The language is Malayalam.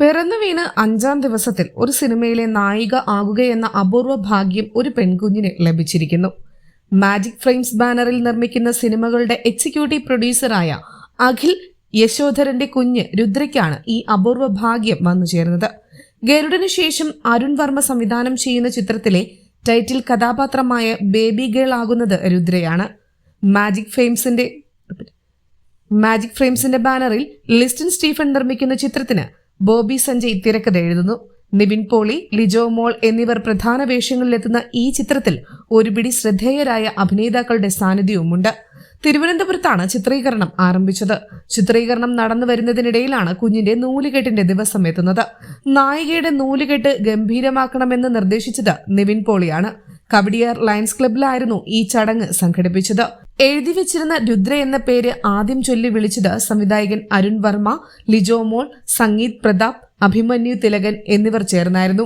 പിറന്നു വീണ് 5-ാം ദിവസത്തിൽ ഒരു സിനിമയിലെ നായിക ആകുകയെന്ന അപൂർവ ഭാഗ്യം ഒരു പെൺകുഞ്ഞിന് ലഭിച്ചിരിക്കുന്നു. മാജിക് ഫ്രെയിംസ് ബാനറിൽ നിർമ്മിക്കുന്ന സിനിമകളുടെ എക്സിക്യൂട്ടീവ് പ്രൊഡ്യൂസറായ അഖിൽ യശോധരന്റെ കുഞ്ഞ് രുദ്രയ്ക്കാണ് ഈ അപൂർവ ഭാഗ്യം വന്നു ചേർന്നത്. ഗരുഡന് ശേഷം അരുൺ വർമ്മ സംവിധാനം ചെയ്യുന്ന ചിത്രത്തിലെ ടൈറ്റിൽ കഥാപാത്രമായ ബേബി ഗേൾ ആകുന്നത് രുദ്രയാണ്. മാജിക് ഫ്രെയിംസിന്റെ ബാനറിൽ ലിസ്റ്റിൻ സ്റ്റീഫൻ നിർമ്മിക്കുന്ന ചിത്രത്തിന് ബോബി സഞ്ജയ് തിരക്കഥ എഴുതുന്നു. നിവിൻ പോളി, ലിജോ മോൾ എന്നിവർ പ്രധാന വേഷങ്ങളിലെത്തുന്ന ഈ ചിത്രത്തിൽ ഒരുപിടി ശ്രദ്ധേയരായ അഭിനേതാക്കളുടെ സാന്നിധ്യവുമുണ്ട്. തിരുവനന്തപുരത്താണ് ചിത്രീകരണം ആരംഭിച്ചത്. ചിത്രീകരണം നടന്നു വരുന്നതിനിടയിലാണ് കുഞ്ഞിന്റെ നൂലുകെട്ടിന്റെ ദിവസം എത്തുന്നത്. നായികയുടെ നൂലുകെട്ട് ഗംഭീരമാക്കണമെന്ന് നിർദ്ദേശിച്ചത് നിവിൻ പോളിയാണ്. കവടിയാർ ലയൺസ് ക്ലബിലായിരുന്നു ഈ ചടങ്ങ് സംഘടിപ്പിച്ചത്. എഴുതി വെച്ചിരുന്ന രുദ്ര എന്ന പേര് ആദ്യം ചൊല്ലി വിളിച്ചത് സംവിധായകൻ അരുൺ വർമ്മ, ലിജോ മോൾ, സംഗീത് പ്രതാപ്, അഭിമന്യു തിലകൻ എന്നിവർ ചേർന്നായിരുന്നു.